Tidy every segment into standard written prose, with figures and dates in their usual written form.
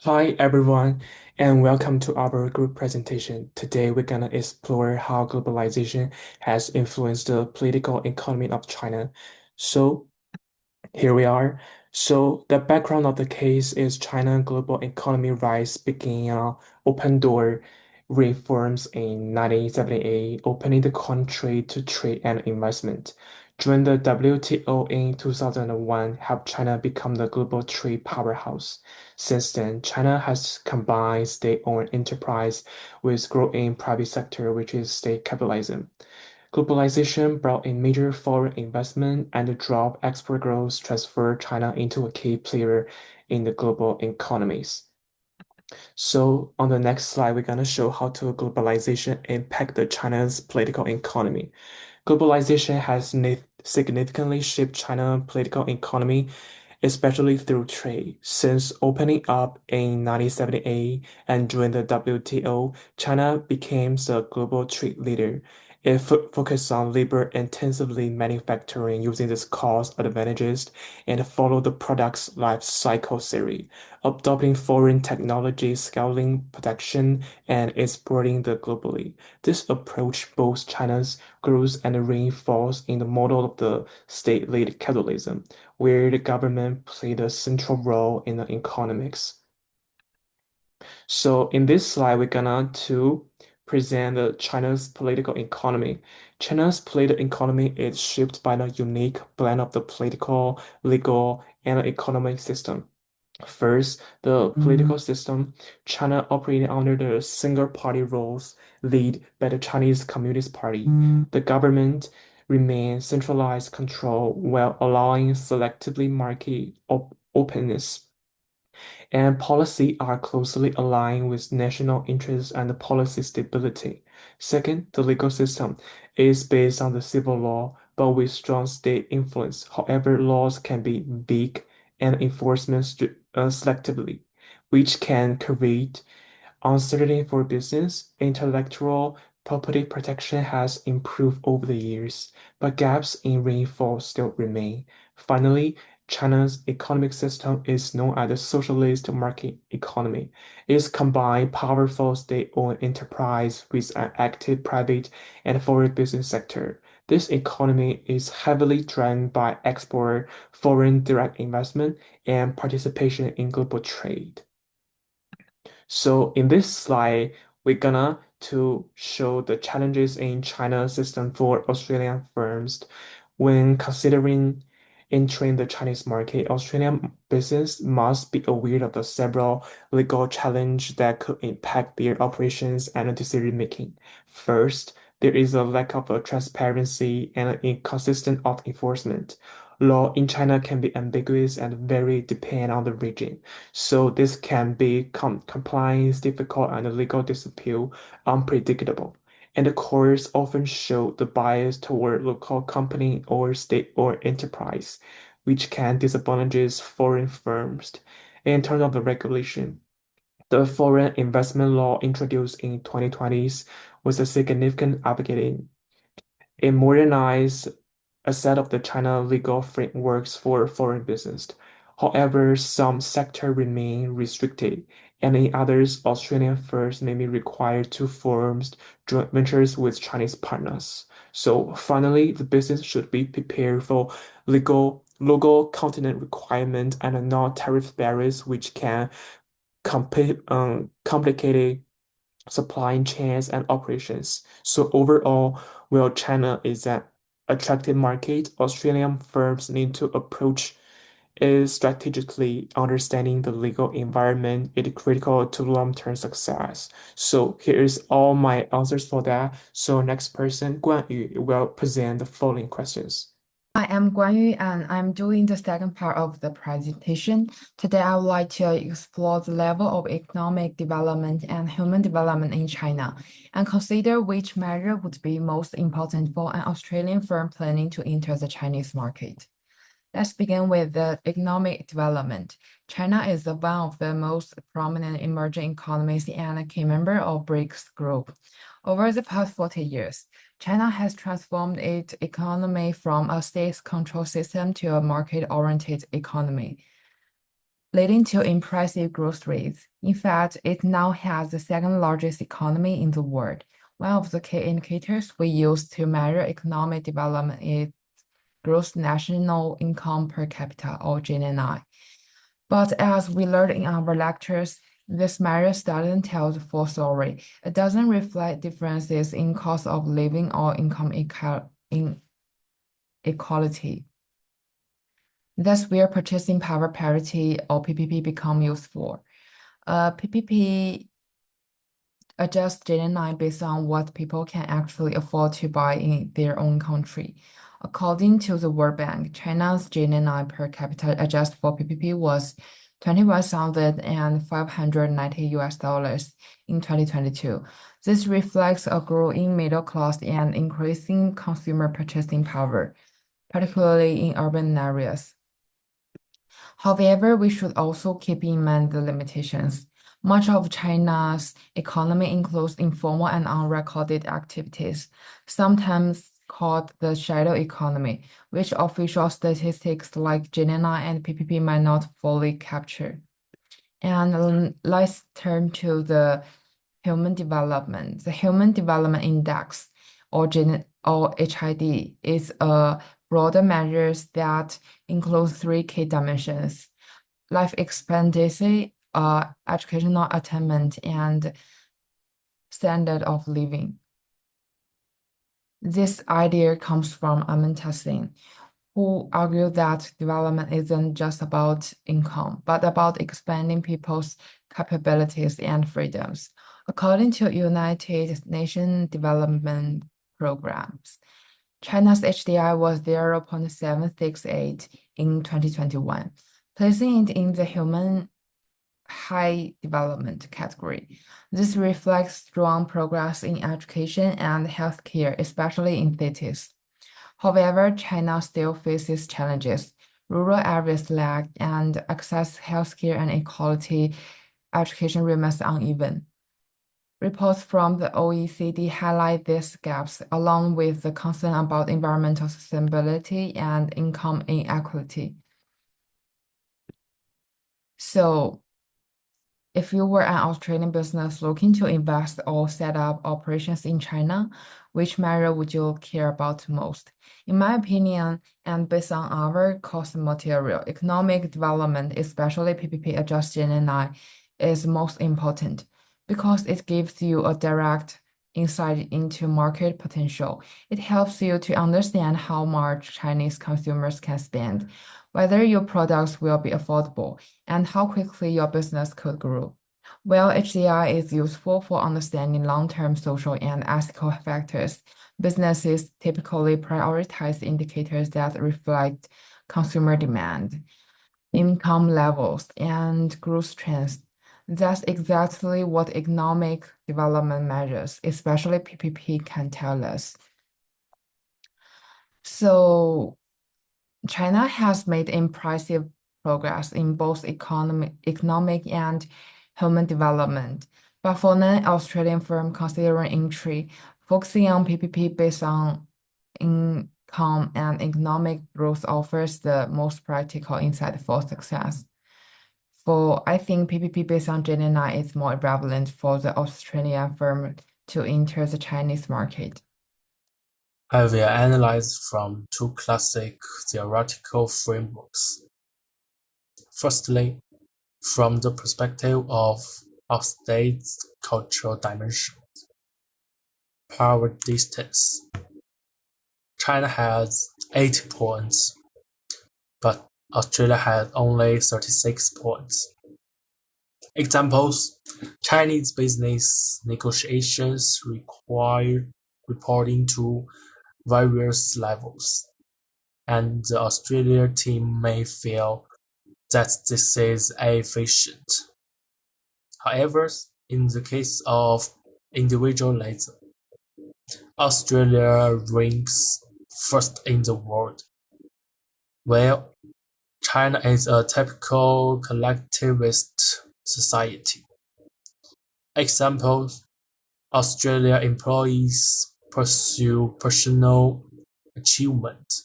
Hi everyone, and welcome to our group presentation. Today we're gonna explore how globalization has influenced the political economy of China. So here we are. So the background of the case is China global economy rise began open door reforms in 1978, opening the country to trade and investment. Joining the WTO in 2001 helped China become the global trade powerhouse. Since then, China has combined state-owned enterprise with growing private sector, which is state capitalism. Globalization brought in major foreign investment and the drop export growth transferred China into a key player in the global economies. So on the next slide, we're going to show how to globalization impact the China's political economy. Globalization has significantly shaped China's political economy, especially through trade. Since opening up in 1978 and joining the WTO, China became the global trade leader. It focused on labor-intensively manufacturing using this cost advantages and followed the product's life cycle theory, adopting foreign technology, scaling production, and exporting the globally. This approach both China's growth and reinforced in the model of the state-led capitalism, where the government played a central role in the economics. So in this slide, we're gonna to present China's political economy. China's political economy is shaped by the unique blend of the political, legal, and economic system. First, the political system. China operated under the single party rules led by the Chinese Communist Party. The government remains centralized control while allowing selectively market openness and policy are closely aligned with national interests and policy stability. Second, the legal system is based on the civil law, but with strong state influence. However, laws can be vague and enforcement selectively, which can create uncertainty for business. Intellectual property protection has improved over the years, but gaps in rainfall still remain. Finally, China's economic system is known as the socialist market economy. It combines powerful state-owned enterprise with an active private and foreign business sector. This economy is heavily driven by export, foreign direct investment, and participation in global trade. So in this slide, we're gonna to show the challenges in China's system for Australian firms. When considering entering the Chinese market, Australian business must be aware of the several legal challenges that could impact their operations and decision making. First, there is a lack of transparency and an inconsistent of enforcement. Law in China can be ambiguous and vary depending on the region. So this can be compliance difficult and the legal dispute unpredictable. And the courts often show the bias toward local company or state or enterprise, which can disadvantage foreign firms. In terms of the regulation, the foreign investment law introduced in 2020s was a significant upgrade. It modernized a set of the China legal frameworks for foreign business. However, some sectors remain restricted, and in others, Australian firms may be required to form joint ventures with Chinese partners. So finally, the business should be prepared for local continent requirements and non-tariff barriers which can complicate supply chains and operations. So overall, while China is an attractive market, Australian firms need to approach it strategically. Understanding the legal environment is critical to long-term success. So here's all my answers for that. So next person, Guanyu, will present the following questions. I am Guanyu and I'm doing the second part of the presentation. Today, I would like to explore the level of economic development and human development in China and consider which measure would be most important for an Australian firm planning to enter the Chinese market. Let's begin with the economic development. China is one of the most prominent emerging economies and a key member of BRICS group. Over the past 40 years, China has transformed its economy from a state-controlled system to a market-oriented economy. leading to impressive growth rates. In fact, it now has the second largest economy in the world. One of the key indicators we use to measure economic development is gross national income per capita, or GNI. But as we learned in our lectures, this measure doesn't tell the full story. It doesn't reflect differences in cost of living or income inequality. That's where purchasing power parity, or PPP, become useful. PPP adjusts GNI based on what people can actually afford to buy in their own country. According to the World Bank, China's GNI per capita adjusted for PPP was 21,590 US dollars in 2022. This reflects a growing middle class and increasing consumer purchasing power, particularly in urban areas. However, we should also keep in mind the limitations. Much of China's economy includes informal and unrecorded activities, sometimes called the shadow economy, which official statistics like GNI and PPP might not fully capture. And let's turn to the human development. The Human Development Index, or HID, is a broader measure that includes three key dimensions: life expectancy, educational attainment, and standard of living. This idea comes from Amartya Sen, who argued that development isn't just about income, but about expanding people's capabilities and freedoms. According to United Nations Development Programs, China's HDI was 0.768 in 2021, placing it in the human high development category. This reflects strong progress in education and healthcare, especially in cities. However, China still faces challenges. Rural areas lag, and access to healthcare and equality education remains uneven. Reports from the OECD highlight these gaps, along with the concern about environmental sustainability and income inequality. So, if you were an Australian business looking to invest or set up operations in China, which measure would you care about most? In my opinion, and based on our cost material, economic development, especially PPP adjusted GNI, is most important because it gives you a direct insight into market potential. It helps you to understand how much Chinese consumers can spend, whether your products will be affordable, and how quickly your business could grow. While HCI is useful for understanding long-term social and ethical factors, businesses typically prioritize indicators that reflect consumer demand, income levels, and growth trends. That's exactly what economic development measures, especially PPP, can tell us. So, China has made impressive progress in both economic and human development. But for non-Australian firms considering entry, focusing on PPP based on income and economic growth offers the most practical insight for success. I think PPP based on GNI is more relevant for the Australian firm to enter the Chinese market. I will analyze from two classic theoretical frameworks. Firstly, from the perspective of state's cultural dimension, power distance. China has 80 points, but Australia had only 36 points. Examples: Chinese business negotiations require reporting to various levels, and the Australia team may feel that this is efficient. However, in the case of individualism, Australia ranks first in the world, while China is a typical collectivist society. Examples: Australia employees pursue personal achievement,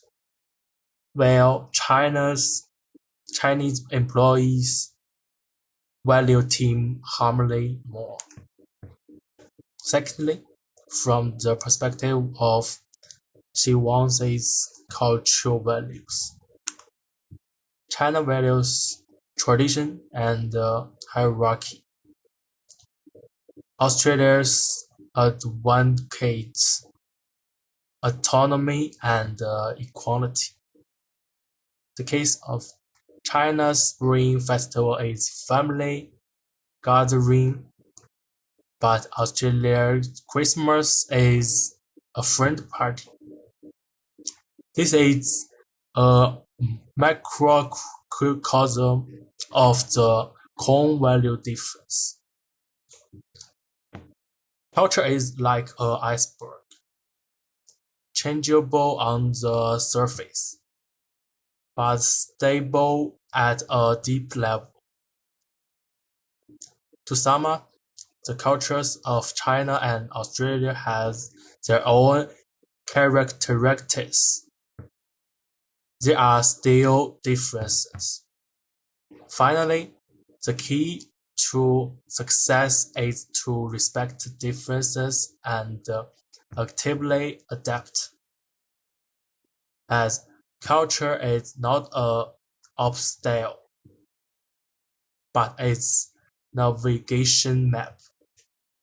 while Chinese employees value team harmony more. Secondly, from the perspective of Xiwan's cultural values, China values tradition and hierarchy. Australia's advocates autonomy and equality. The case of China's Spring Festival is family gathering, but Australia's Christmas is a friend party. This is a macrocosm of the core value difference. Culture is like an iceberg, changeable on the surface, but stable at a deep level. To sum up, the cultures of China and Australia has their own characteristics. There are still differences. Finally, the key to success is to respect differences and actively adapt. As culture is not a obstacle, but its navigation map.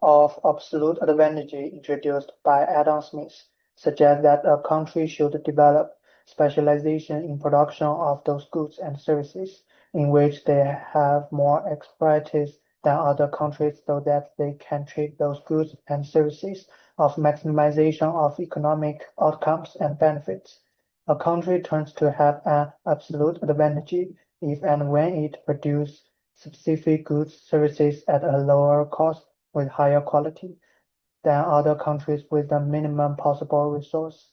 Of absolute advantage introduced by Adam Smith suggests that a country should develop specialization in production of those goods and services in which they have more expertise than other countries so that they can treat those goods and services of maximization of economic outcomes and benefits. A country turns to have an absolute advantage if and when it produces specific goods services at a lower cost with higher quality than other countries with the minimum possible resource.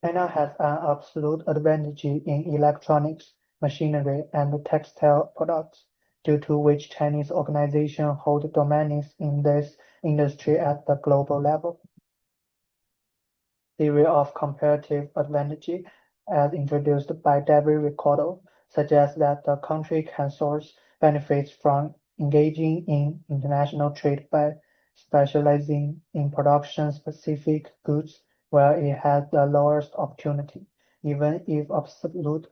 China has an absolute advantage in electronics, machinery, and textile products, due to which Chinese organizations hold dominance in this industry at the global level. Theory of comparative advantage, as introduced by David Ricardo, suggests that the country can source benefits from engaging in international trade by specializing in production-specific goods where it has the lowest opportunity, even if absolute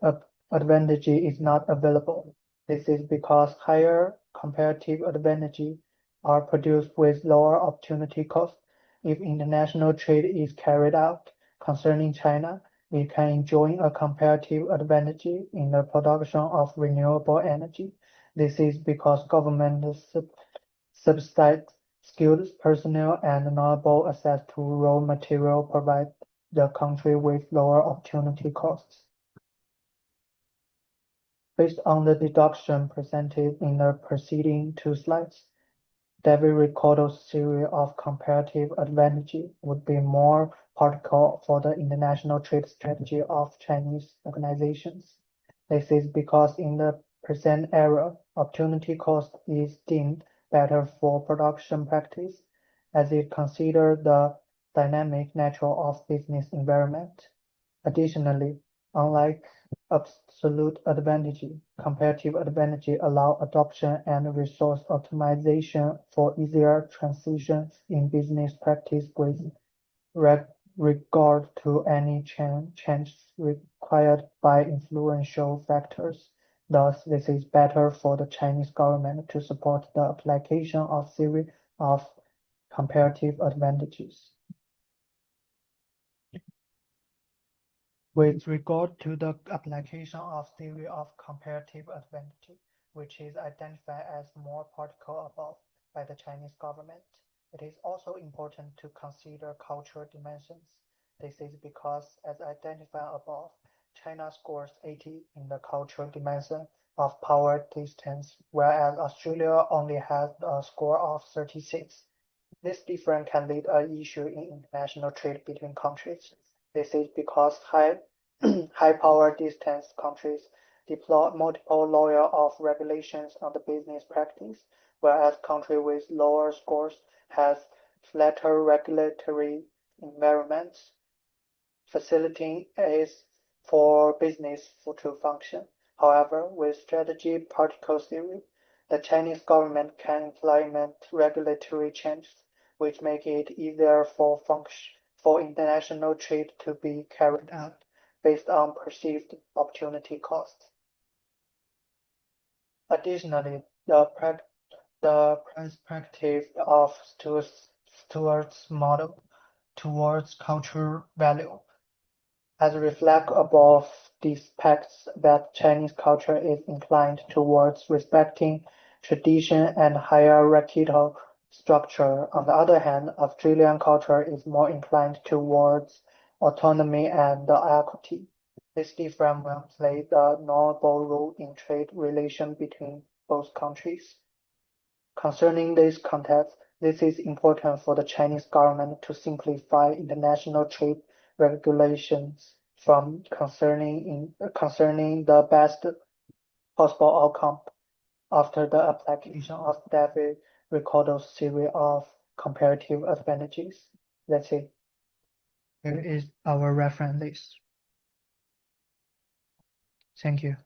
advantage is not available. This is because higher comparative advantage are produced with lower opportunity cost. If international trade is carried out concerning China, it can enjoy a comparative advantage in the production of renewable energy. This is because government subsidies skilled personnel and knowledgeable access to raw material provide the country with lower opportunity costs. Based on the deduction presented in the preceding two slides, David Ricardo's theory of comparative advantage would be more practical for the international trade strategy of Chinese organizations. This is because in the present era, opportunity cost is deemed better for production practice, as it considers the dynamic nature of business environment. Additionally, unlike absolute advantage, comparative advantage allow adoption and resource optimization for easier transitions in business practice with regard to any change required by influential factors. Thus, this is better for the Chinese government to support the application of theory of comparative advantages. With regard to the application of theory of comparative advantage, which is identified as more practical above by the Chinese government, it is also important to consider cultural dimensions. This is because, as identified above, China scores 80 in the cultural dimension of power distance, whereas Australia only has a score of 36. This difference can lead an issue in international trade between countries. This is because high power distance countries deploy multiple layers of regulations on the business practice, whereas countries with lower scores has flatter regulatory environments, facilitating is for business to function. However, with strategy particle theory, the Chinese government can implement regulatory changes which make it easier for international trade to be carried out based on perceived opportunity costs. Additionally, the perspective of Stuart's model towards cultural value as reflect above these facts that Chinese culture is inclined towards respecting tradition and hierarchical structure. On the other hand, Australian culture is more inclined towards autonomy and equity. This difference will play the notable role in trade relations between both countries. Concerning this context, this is important for the Chinese government to simplify international trade regulations from concerning the best possible outcome after the application of David Ricardo's series of comparative advantages. That's it. Here is our reference list. Thank you.